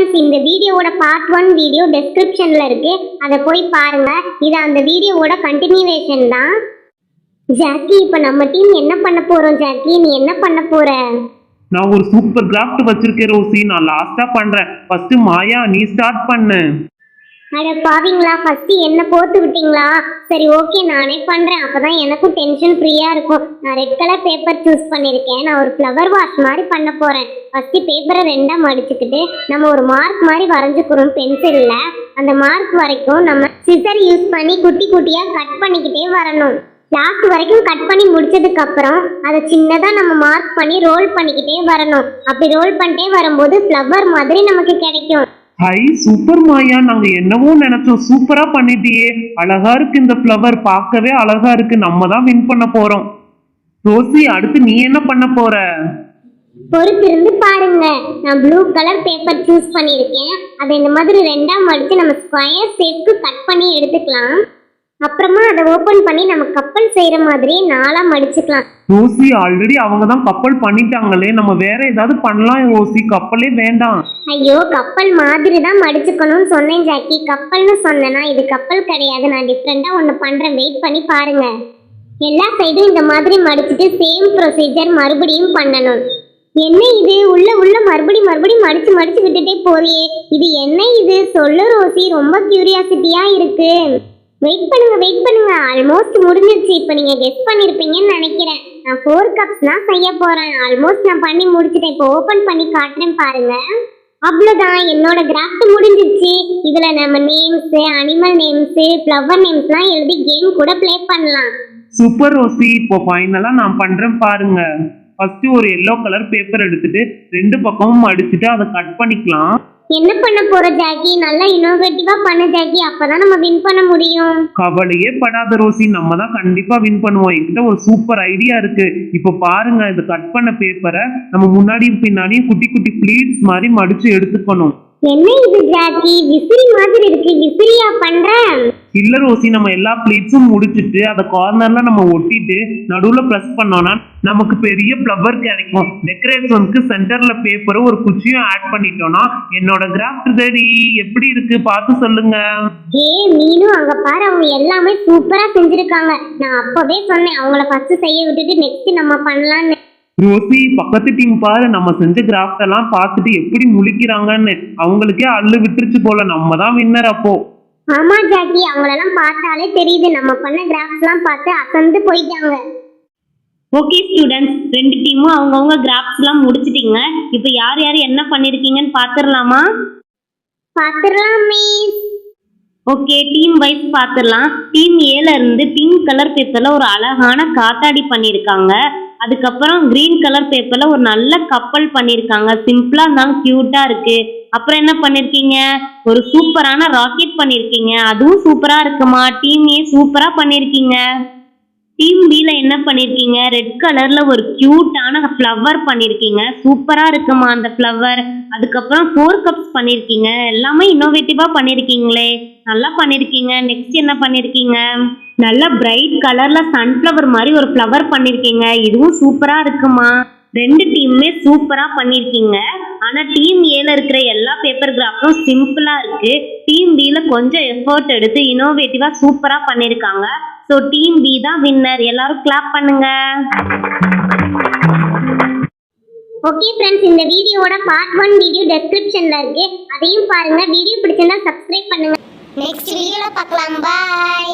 Friends, இந்த வீடியோவோட part 1 video டெஸ்கிரிப்ஷன்ல இருக்கு. அதை போய் பாருங்க. இது அந்த வீடியோவோட கண்டினியூவேஷன் தான். ஜாக்கி, இப்போ நம்ம டீம் என்ன பண்ண போறோம்? ஜாக்கி, நீ என்ன பண்ண போற? நான் ஒரு சூப்பர் கிராஃப்ட் வச்சிருக்கேன் ரோசி. நான் லாஸ்டா பண்றேன். ஃபர்ஸ்ட் மாயா நீ ஸ்டார்ட் பண்ணு. அட பாவீங்களா, ஃபர்ஸ்ட் என்ன போட்டு விட்டீங்களா? சரி, ஓகே, நானே பண்றேன். அப்பதான் எனக்கும் டென்ஷன் ஃப்ரீயா இருக்கும். நான் ரெட் கலர் பேப்பர் சூஸ் பண்ணிருக்கேன். நான் ஒரு ஃப்ளவர் வாஷ் மாதிரி பண்ண போறேன். ஃபர்ஸ்ட் பேப்பரை ரெண்டா மடிச்சுக்கிட்டு நம்ம ஒரு மார்க் மாதிரி வரைஞ்சுக்கிறோம் பென்சில்ல. அந்த மார்க் வரைக்கும் நம்ம சிசர் யூஸ் பண்ணி குட்டி குட்டியா கட் பண்ணிக்கிட்டே வரணும். லாஸ்ட் வரைக்கும் கட் பண்ணி முடிச்சதுக்கு அப்புறம் அதை சின்னதா நம்ம மார்க் பண்ணி ரோல் பண்ணிக்கிட்டே வரணும். அப்படி ரோல் பண்ணிட்டே வரும்போது ஃப்ளவர் மாதிரி நமக்கு கிடைக்கும். ஹை, சூப்பர் மாயா, நாங்க என்னவோ நினைச்சோம். சூப்பரா பண்ணிட்டியே. அழகா இருக்கு இந்த ஃப்ளவர், பார்க்கவே அழகா இருக்கு. நம்ம தான் வின் பண்ண போறோம். ரோசி, அடுத்து நீ என்ன பண்ண போற? பொறுத்திருந்து பாருங்க. நான் ப்ளூ கலர் பேப்பர் சூஸ் பண்ணியிருக்கேன். அதை இந்த மாதிரி ரெண்டா மடிச்சு நம்ம ஸ்கொயர் ஷேப்க்கு கட் பண்ணி எடுத்துக்கலாம். அப்புறமா அதை ஓபன் பண்ணி நம்ம கப்பல் செய்யற மாதிரி நாலா மடிச்சுக்கலாம். ரோசி, ஆல்ரெடி அவங்க தான் கப்பல் பண்ணிட்டாங்களே, நம்ம வேற ஏதாவது பண்ணலாம் ரோசி. கப்பலே வேண்டாம். ஐயோ, கப்பல் மாதிரி தான் மடிச்சுக்கணும்னு சொன்னேன் ஜாக்கி. கப்பல்னு சொன்னேன்னா இது கப்பல் கிடையாது. நான் டிஃப்ரெண்டா ஒன்று பண்றேன், வெயிட் பண்ணி பாருங்க. எல்லா சைடும் இந்த மாதிரி மடிச்சுட்டு சேம் ப்ரொசீஜர் மறுபடியும் பண்ணணும். என்ன இது, உள்ள மறுபடியும் மடிச்சு விட்டுட்டே போறியே, இது என்ன இது? சொல்லு ரோசி, ரொம்ப கியூரியாசிட்டியா இருக்கு. வெயிட் பண்ணுங்க. ஆல்மோஸ்ட் முடிஞ்சிருச்சு. இப்போ நீங்க கெஸ் பண்ணிருப்பீங்கன்னு நினைக்கிறேன். நான் 4 கப்ஸ் தான் செய்ய போறேன். ஆல்மோஸ்ட் நான் பண்ணி முடிச்சிட்டேன். இப்போ ஓபன் பண்ணி காட்டுறேன் பாருங்க. அவ்வளவுதான், என்னோட கிராஃப்ட் முடிஞ்சிருச்சு. இதுல நம்ம நேம்ஸ், அனிமல் நேம்ஸ், ஃப்ளவர் நேம்ஸ்லாம் எழுதி கேம் கூட ப்ளே பண்ணலாம். சூப்பர் ரோசி, இப்போ ஃபைனலா நான் பண்றேன் பாருங்க. ஃபர்ஸ்ட் ஒரு எல்லோ கலர் பேப்பர் எடுத்துட்டு ரெண்டு பக்கமும் மடிச்சுட்டு அதை கட் பண்ணிக்கலாம். என்ன பண்ண போற ஜாக்கி? நல்லா இன்னோவேட்டிவா பண்ண ஜாக்கி, அப்பதான் நம்ம வின் பண்ண முடியும். கவலையே படாத ரோசி, நம்ம தான் கண்டிப்பா வின் பண்ணுவோம். என்கிட்ட ஒரு சூப்பர் ஐடியா இருக்கு. இப்ப பாருங்க, இந்த கட் பண்ண பேப்பரை நம்ம முன்னாடியும் பின்னாடியும் குட்டி குட்டி ப்ளீட்ஸ் மாதிரி மடிச்சு எடுத்துக்கணும். என்ன இது ஜாக்கி, விசிறி மாதிரி இருக்கு. விசிறியா பண்ற? இல்ல ரோசி, நம்ம எல்லா பிளேட்ஸும் முடிச்சுட்டு அதை கார்னர்ல நம்ம ஒட்டிட்டு நடுவுல பிரஸ் பண்ணோம்னா நமக்கு பெரிய ஃப்ளவர் கிடைக்கும். டெக்கரேஷனுக்கு சென்டர்ல பேப்பரும் ஒரு குச்சியும் ஆட் பண்ணிட்டோம்னா என்னோட கிராஃப்ட் ரெடி. எப்படி இருக்கு பார்த்து சொல்லுங்க. மீனு, அங்க பாரு, அவங்க எல்லாமே சூப்பரா செஞ்சிருக்காங்க. நான் அப்பவே சொன்னேன் அவங்கள ஃபர்ஸ்ட் செய்ய விட்டுட்டு நெக்ஸ்ட் நம்ம பண்ணலாம்னு. ரோசி, பக்கத்து டீம் பாரு, நம்ம செஞ்ச கிராஃப்ட் எல்லாம் பார்த்துட்டு எப்படி முழிக்கிறாங்கன்னு. அவங்களுக்கே அள்ளு விட்டுருச்சு போல. நம்ம தான் வின்னர் அப்போ. ஆமா ஜாக்கி, அவங்களெல்லாம் பார்த்தாலே தெரியுது. நம்ம பண்ண கிராஃப்ட்ஸ் எல்லாம் பார்த்து அசந்து போயிட்டாங்க. ஓகே ஸ்டூடெண்ட்ஸ், ரெண்டு டீமும் அவங்கவுங்க கிராஃப்ட்ஸ் எல்லாம் முடிச்சிட்டீங்க. இப்போ யார் யார் என்ன பண்ணிருக்கீங்கன்னு பாத்துடலாமா? மிஸ். ஓகே, டீம் வைஸ் பாத்துடலாம். டீம் ஏல இருந்து பிங்க் கலர் பேப்பர்ல ஒரு அழகான காத்தாடி பண்ணிருக்காங்க. அதுக்கப்புறம் கிரீன் கலர் பேப்பர்ல ஒரு நல்ல கப்பல் பண்ணிருக்காங்க. சிம்பிளா இருந்தாலும் கியூட்டா இருக்கு. அப்புறம் என்ன பண்ணிருக்கீங்க? ஒரு சூப்பரான ராக்கெட் பண்ணிருக்கீங்க. அதுவும் சூப்பரா இருக்குமா? டீம் ஏ சூப்பரா பண்ணிருக்கீங்க. டீம் பில என்ன பண்ணிருக்கீங்க? ரெட் கலர்ல ஒரு கியூட்டான ஃப்ளவர் பண்ணிருக்கீங்க. சூப்பரா இருக்குமா அந்த ஃப்ளவர். அதுக்கப்புறம் 4 கப்ஸ் பண்ணிருக்கீங்க. எல்லாமே இன்னோவேட்டிவா பண்ணிருக்கீங்களே, நல்லா பண்ணிருக்கீங்க. நெக்ஸ்ட் என்ன பண்ணிருக்கீங்க? நல்ல பிரைட் கலர்ல சன்ஃப்ளவர் மாதிரி ஒரு ஃப்ளவர் பண்ணிருக்கீங்க. இதுவும் சூப்பரா இருக்குமா. ரெண்டு டீமுமே சூப்பரா பண்ணிருக்கீங்க. ஆனா டீம் ஏல இருக்கிற எல்லா பேப்பர் கிராஃப்டும் சிம்பிளா இருக்கு. டீம் பில கொஞ்சம் எஃபோர்ட் எடுத்து இன்னோவேட்டிவா சூப்பரா பண்ணிருக்காங்க. ஸோ டீம் பி தான் வின்னர். எல்லாரும் கிளாப் பண்ணுங்க. ஓகே ஃப்ரெண்ட்ஸ், இந்த வீடியோவோட பார்ட் 1 வீடியோ டெஸ்கிரிப்ஷன்ல இருக்கு. அதையும் பாருங்க. வீடியோ பிடிச்சிருந்தா சப்ஸ்கிரைப் பண்ணுங்க. நெக்ஸ்ட் வீடியோல பார்க்கலாம். பை.